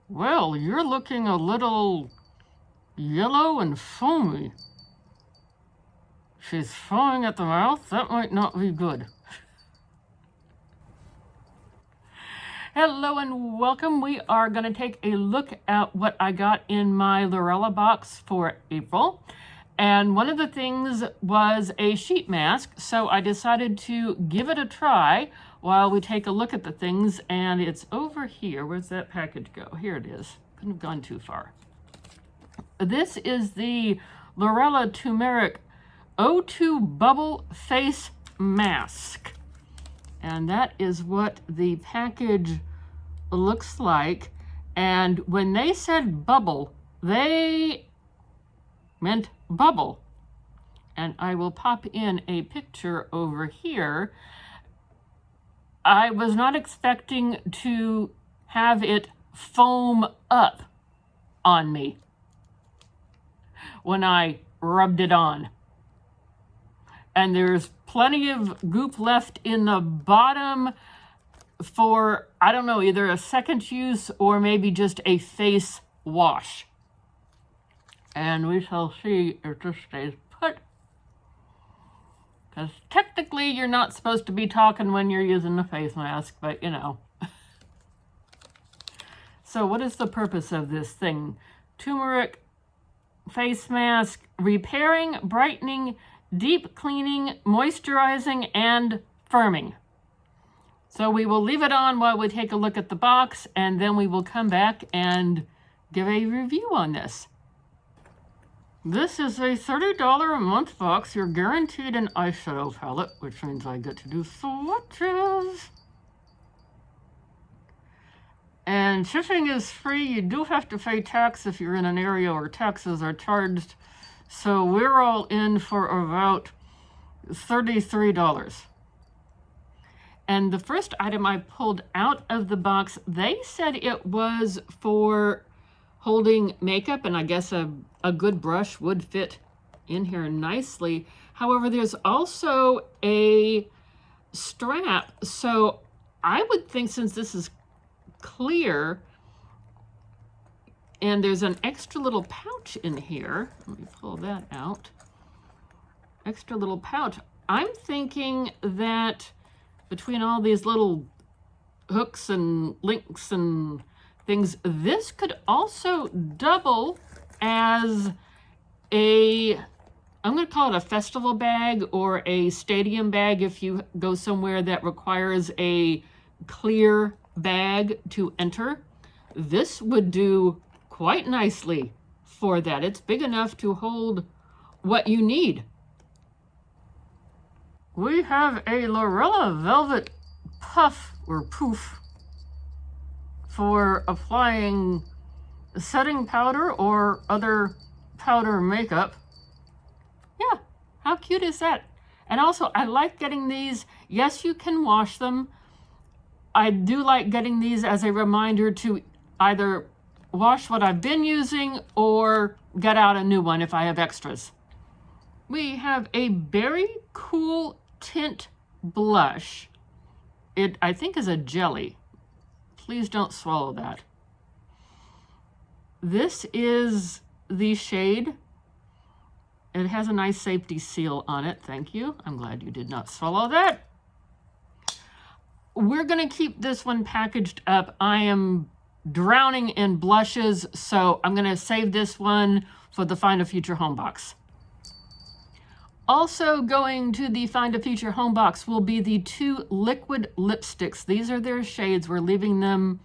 Well, you're looking a little yellow and foamy. She's foaming at the mouth. That might not be good. Hello and welcome. We are going to take a look at what I got in my Lurella box for April. And one of the things was a sheet mask, so I decided to give it a try while we take a look at the things. And it's over here. Where's that package go? Here it is. Couldn't have gone too far. This is the Lurella Tumeric O2 Bubble Face Mask. And that is what the package looks like. And when they said bubble, they meant bubble. And I will pop in a picture over here. I was not expecting to have it foam up on me when I rubbed it on. And there's plenty of goop left in the bottom for, I don't know, either a second use or maybe just a face wash. And we shall see if this stays put. Because technically you're not supposed to be talking when you're using the face mask, but you know. So what is the purpose of this thing? Tumeric face mask, repairing, brightening, deep cleaning, moisturizing, and firming. So we will leave it on while we take a look at the box, and then we will come back and give a review on this. This is a $30 a month box. You're guaranteed an eyeshadow palette, which means I get to do swatches. And shipping is free. You do have to pay tax if you're in an area where taxes are charged. So we're all in for about $33. And the first item I pulled out of the box, they said it was for holding makeup, and I guess a good brush would fit in here nicely. However, there's also a strap. So I would think, since this is clear, and there's an extra little pouch in here. Let me pull that out. Extra little pouch. I'm thinking that between all these little hooks and links and things, this could also double as a, I'm going to call it a festival bag or a stadium bag if you go somewhere that requires a clear bag to enter. This would do quite nicely for that. It's big enough to hold what you need. We have a Lurella Velvet Puff or Poof for applying setting powder or other powder makeup. Yeah, how cute is that? And also, I like getting these. Yes, you can wash them. I do like getting these as a reminder to either wash what I've been using or get out a new one if I have extras. We have a very cool tint blush. It, I think, is a jelly. Please don't swallow that. This is the shade. It has a nice safety seal on it. Thank you. I'm glad you did not swallow that. We're going to keep this one packaged up. I am drowning in blushes, so I'm going to save this one for the Find a Future Home box. Also going to the Find a Future Home box will be the 2 liquid lipsticks. These are their shades. We're leaving them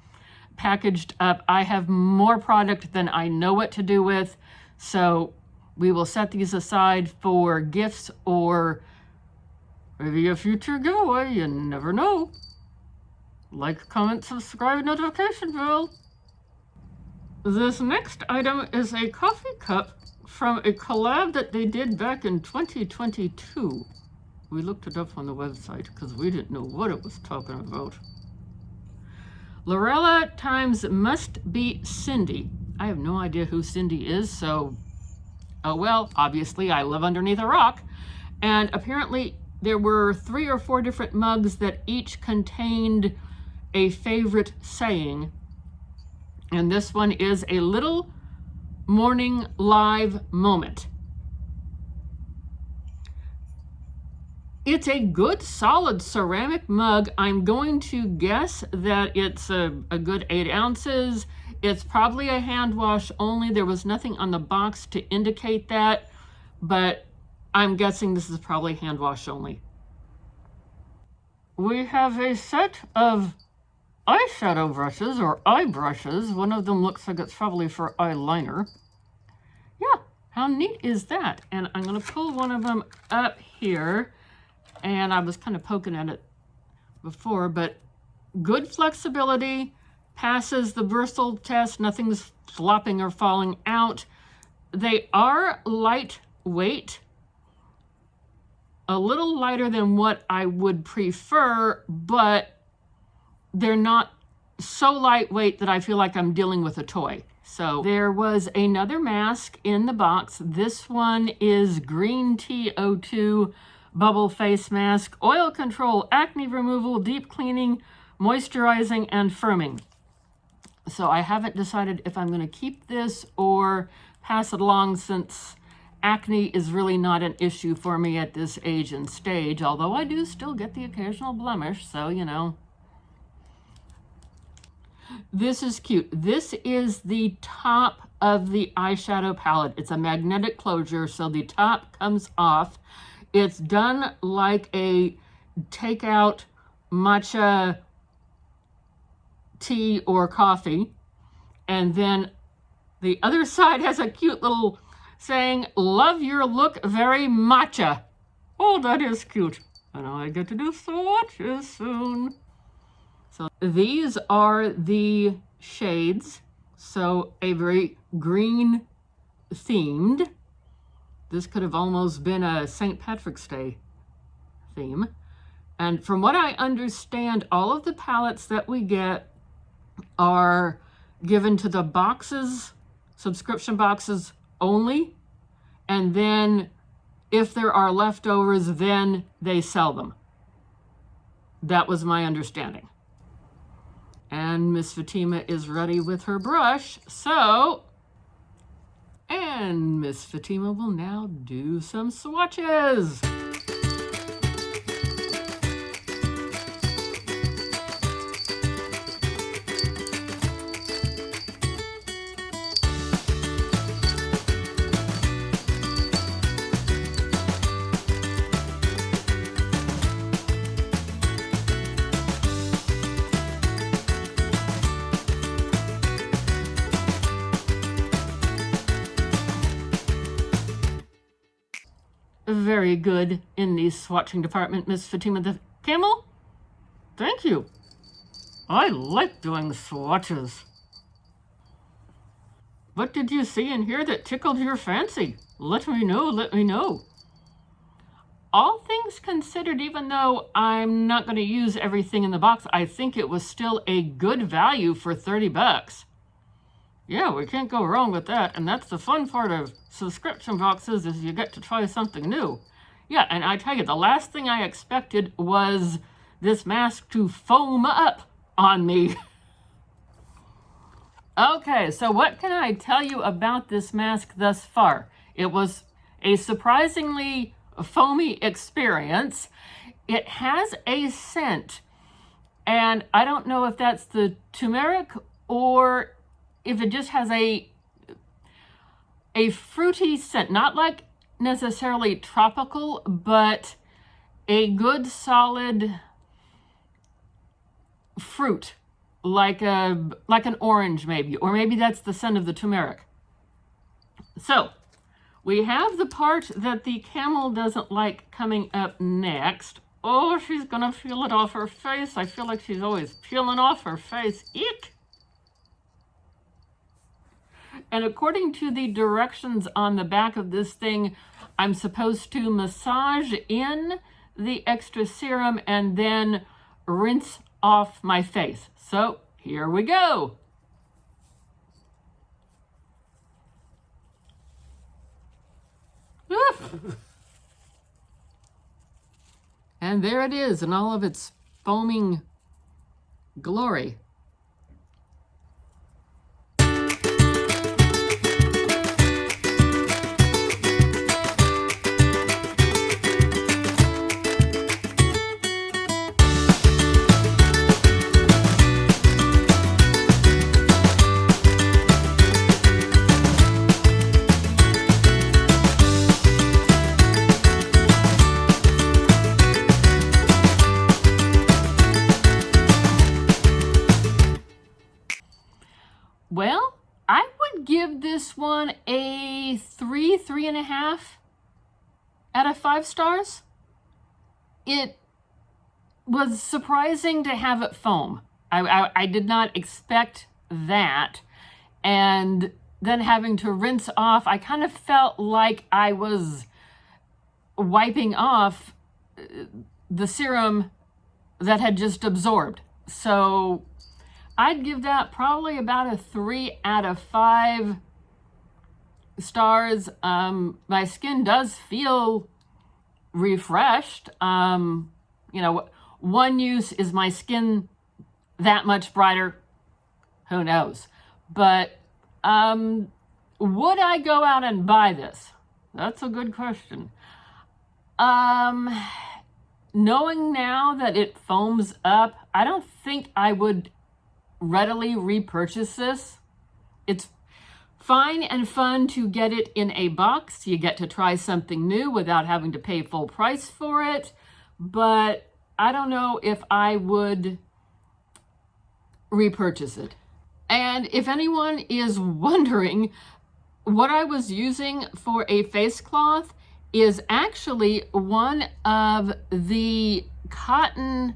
packaged up. I have more product than I know what to do with, so we will set these aside for gifts or maybe a future giveaway. You never know. Like, comment, subscribe, notification bell. This next item is a coffee cup from a collab that they did back in 2022. We looked it up on the website because we didn't know what it was talking about. Lurella times Must Be Cindy. I have no idea who Cindy is, so, oh well, obviously I live underneath a rock. And apparently there were 3 or 4 different mugs that each contained a favorite saying. And this one is a Little Morning Live Moment. It's a good solid ceramic mug. I'm going to guess that it's a good 8 ounces. It's probably a hand wash only. There was nothing on the box to indicate that, but I'm guessing this is probably hand wash only. We have a set of eyeshadow brushes or eye brushes. One of them looks like it's probably for eyeliner. Yeah, how neat is that? And I'm going to pull one of them up here. And I was kind of poking at it before, but good flexibility, passes the bristle test, nothing's flopping or falling out. They are lightweight, a little lighter than what I would prefer, but they're not so lightweight that I feel like I'm dealing with a toy. So there was another mask in the box. This one is Green Tea 02 Bubble Face Mask, Oil Control, Acne Removal, Deep Cleaning, Moisturizing, and Firming. So I haven't decided if I'm going to keep this or pass it along, since acne is really not an issue for me at this age and stage, although I do still get the occasional blemish, so you know. This is cute. This is the top of the eyeshadow palette. It's a magnetic closure, so the top comes off. It's done like a takeout matcha tea or coffee. And then the other side has a cute little saying, "Love your look, very matcha." Oh, that is cute. And I get to do swatches soon. So these are the shades. So a very green themed. This could have almost been a St. Patrick's Day theme. And from what I understand, all of the palettes that we get are given to the boxes, subscription boxes only. And then if there are leftovers, then they sell them. That was my understanding. And Miss Fatima is ready with her brush. And Miss Fatima will now do some swatches. Very good in the swatching department, Miss Fatima the Camel. Thank you. I like doing swatches. What did you see in here that tickled your fancy? Let me know, let me know. All things considered, even though I'm not going to use everything in the box, I think it was still a good value for 30 bucks. Yeah, we can't go wrong with that. And that's the fun part of subscription boxes, is you get to try something new. Yeah, and I tell you, the last thing I expected was this mask to foam up on me. Okay, so what can I tell you about this mask thus far? It was a surprisingly foamy experience. It has a scent, and I don't know if that's the turmeric or if it just has a fruity scent, not like necessarily tropical, but a good solid fruit, like an orange maybe, or maybe that's the scent of the turmeric. So we have the part that the camel doesn't like coming up next. Oh, she's gonna peel it off her face. I feel like she's always peeling off her face. Eek! And according to the directions on the back of this thing, I'm supposed to massage in the extra serum and then rinse off my face. So here we go. And there it is in all of its foaming glory. Well, I would give this one a 3.5 out of 5 stars. It was surprising to have it foam. I did not expect that. And then having to rinse off, I kind of felt like I was wiping off the serum that had just absorbed. So I'd give that probably about a 3 out of 5 stars. My skin does feel refreshed. You know, one use, is my skin that much brighter? Who knows? But would I go out and buy this? That's a good question. Knowing now that it foams up, I don't think I would readily repurchase this. It's fine and fun to get it in a box. You get to try something new without having to pay full price for it. But I don't know if I would repurchase it. And if anyone is wondering, what I was using for a face cloth is actually one of the cotton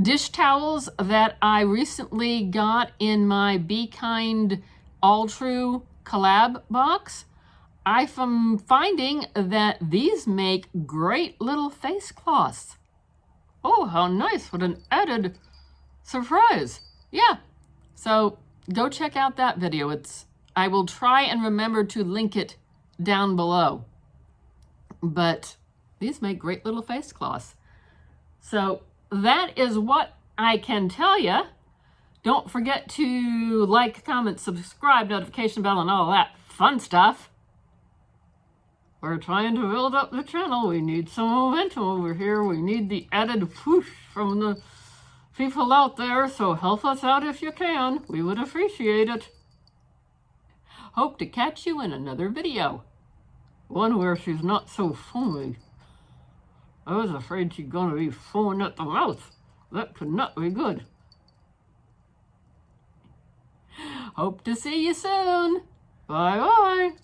dish towels that I recently got in my Be Kind Alltrue collab box. I'm finding that these make great little face cloths. Oh, how nice. What an added surprise. Yeah. So go check out that video. I will try and remember to link it down below. But these make great little face cloths. So that is what I can tell you. Don't forget to like, comment, subscribe, notification bell, and all that fun stuff. We're trying to build up the channel. We need some momentum over here. We need the added push from the people out there, so help us out if you can. We would appreciate it. Hope to catch you in another video. One where she's not so foamy. I was afraid she's gonna be foaming at the mouth. That could not be good. Hope to see you soon. Bye-bye.